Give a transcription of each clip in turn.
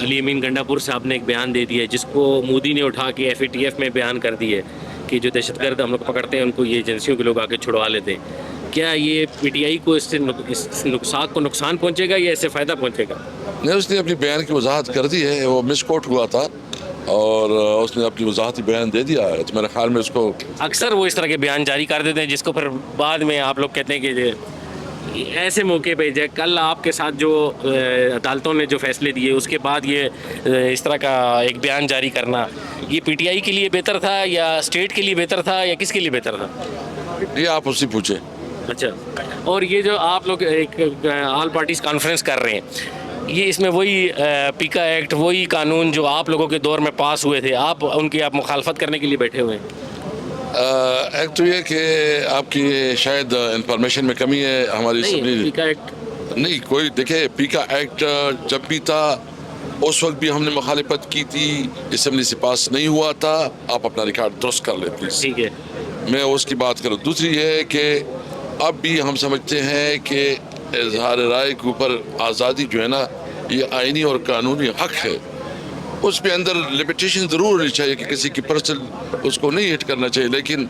علی امین گنڈاپور صاحب نے ایک بیان دے دیا ہے جس کو مودی نے اٹھا کے FATF میں بیان کر دی ہے کہ جو دہشت گرد ہم لوگ پکڑتے ہیں ان کو یہ ایجنسیوں کے لوگ آ کے چھڑوا لیتے ہیں. کیا یہ PTI کو اس سے نقصان پہنچے گا یا اس سے فائدہ پہنچے گا؟ نہیں، اس نے اپنی بیان کی وضاحت کر دی ہے. وہ مس کوٹ ہوا تھا اور اس نے اپنی وضاحتی بیان دے دیا ہے. تو میرے خیال میں اس کو اکثر وہ اس طرح کے بیان جاری کر دیتے ہیں جس کو پھر بعد میں آپ لوگ کہتے ہیں کہ ایسے موقع پہ کل آپ کے ساتھ جو عدالتوں نے جو فیصلے دیے اس کے بعد یہ اس طرح کا ایک بیان جاری کرنا یہ PTI کے لیے بہتر تھا یا اسٹیٹ کے لیے بہتر تھا یا کس کے لیے بہتر تھا؟ یہ آپ اس سے پوچھیں. اچھا، اور یہ جو آپ لوگ ایک آل پارٹیز کانفرنس کر رہے ہیں یہ اس میں وہی پیکا ایکٹ وہی قانون جو آپ لوگوں کے دور میں پاس ہوئے تھے آپ مخالفت کرنے کے لیے بیٹھے ہوئے ہیں؟ ایک تو یہ کہ آپ کی شاید انفارمیشن میں کمی ہے. ہماری پیکا ایکٹ نہیں کوئی دیکھے پیکا ایکٹ جب بھی تھا اس وقت بھی ہم نے مخالفت کی تھی. اسمبلی سے پاس نہیں ہوا تھا. آپ اپنا ریکارڈ درست کر لیں پلیز. ٹھیک ہے، میں اس کی بات کروں. دوسری یہ ہے کہ اب بھی ہم سمجھتے ہیں کہ اظہار رائے کے اوپر آزادی جو ہے نا یہ آئینی اور قانونی حق ہے. اس پہ اندر لمیٹیشن ضرور ہونی چاہیے کہ کسی کی پرسنل اس کو نہیں ہٹ کرنا چاہیے، لیکن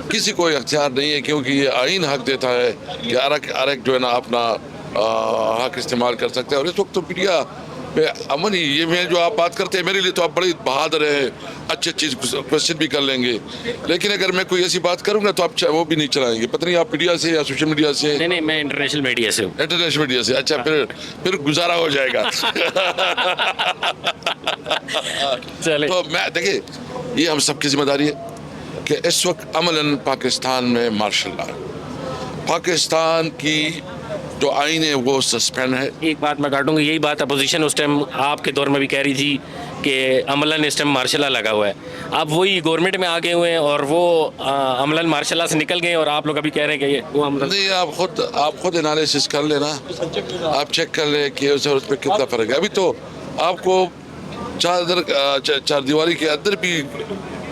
کسی کو اختیار نہیں ہے کیونکہ یہ آئین حق دیتا ہے کہ ہر ایک جو ہے نا اپنا حق استعمال کر سکتا ہے. اور اس وقت تو میڈیا پہ امن ہی یہ میں جو آپ بات کرتے ہیں میرے لیے تو آپ بڑی بہادر ہیں، اچھی چیز کوشچن بھی کر لیں گے، لیکن اگر میں کوئی ایسی بات کروں گا تو آپ وہ بھی نہیں چلائیں گے. پتہ نہیں آپ میڈیا سے یا سوشل میڈیا سے؟ نہیں میں انٹرنیشنل میڈیا سے ہوں. انٹرنیشنل میڈیا سے؟ اچھا، پھر گزارا ہو جائے گا. تو میں دیکھیں یہ ہم سب کی ذمہ داری ہے کہ اس وقت عملاً پاکستان میں مارشل لا پاکستان کی جو آئین ہے وہ سسپینڈ ہے. ایک بات میں کاٹوں گا، یہی بات اپوزیشن اس ٹائم آپ کے دور میں بھی کہہ رہی تھی کہ عملاً اس ٹائم مارشل لا لگا ہوا ہے. اب وہی گورنمنٹ میں آ گئے ہوئے ہیں اور وہ عملاً مارشل لا سے نکل گئے اور آپ لوگ ابھی کہہ رہے ہیں کہ وہ عملاً نہیں. آپ خود انالیسس کر لینا، آپ چیک کر لیں کہ اس پہ کتنا فرق ہے. ابھی تو آپ کو چار دیواری کے اندر بھی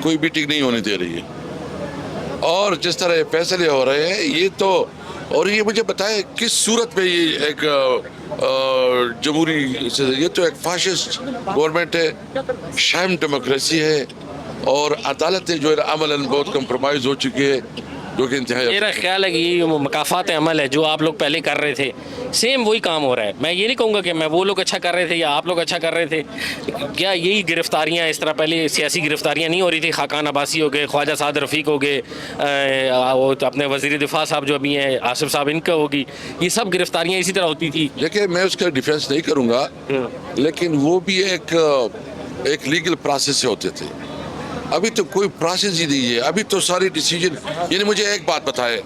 کوئی میٹنگ نہیں ہونے دے رہی ہے. اور جس طرح فیصلے ہو رہے ہیں یہ تو، اور یہ مجھے بتائیں کس صورت میں یہ ایک جمہوری، یہ تو ایک فاشسٹ گورنمنٹ ہے، شام ڈیموکریسی ہے، اور عدالتیں جو ہے عملاً بہت کمپرومائز ہو چکی ہے جو کہ انتہائی. میرا خیال ہے کہ یہ مقافات عمل ہے جو آپ لوگ پہلے کر رہے تھے سیم وہی کام ہو رہا ہے. میں یہ نہیں کہوں گا کہ میں وہ لوگ اچھا کر رہے تھے یا آپ لوگ اچھا کر رہے تھے. کیا یہی گرفتاریاں اس طرح پہلے سیاسی گرفتاریاں نہیں ہو رہی تھی؟ خاقان عباسی ہو گئے، خواجہ سعد رفیق ہو گئے، اپنے وزیر دفاع صاحب جو ابھی ہیں آصف صاحب ان کا ہوگی، یہ سب گرفتاریاں اسی طرح ہوتی تھی. دیکھیں میں اس کا ڈیفینس نہیں کروں گا، لیکن وہ بھی ایک لیگل پروسیس سے ہوتے تھے. ابھی تو کوئی پروسیس ہی نہیں ہے. ابھی تو ساری ڈیسیجن، یعنی مجھے ایک بات بتائے،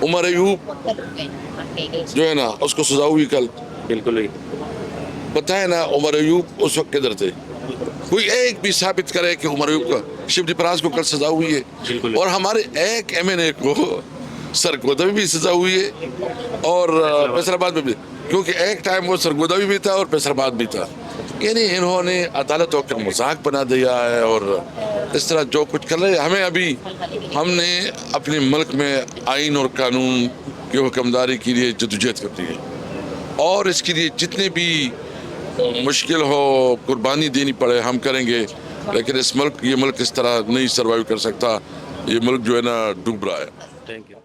عمر ایوب جو ہے نا اس کو سزا ہوئی کل. بالکل بتائے نا عمر ایوب اس وقت کدھر تھے؟ کوئی ایک بھی ثابت کرے کہ عمر ایوب کا، شیو پراز کو کل سزا ہوئی ہے. اور ہمارے ایک MNA کو سرگودا میں بھی سزا ہوئی ہے اور فیصل آباد میں بھی، کیونکہ ایک ٹائم وہ سرگودا بھی تھا اور فیصل آباد بھی تھا. یعنی انہوں نے عدالتوں کا مذاق بنا دیا ہے اور اس طرح جو کچھ کر رہے ہیں. ہم نے اپنے ملک میں آئین اور قانون کی حکمرانی کے لیے جدوجہد کرنی ہے، اور اس کے لیے جتنے بھی مشکل ہو، قربانی دینی پڑے ہم کریں گے. لیکن یہ ملک اس طرح نہیں سروائیو کر سکتا. یہ ملک جو ہے نا ڈوب رہا ہے. Thank you.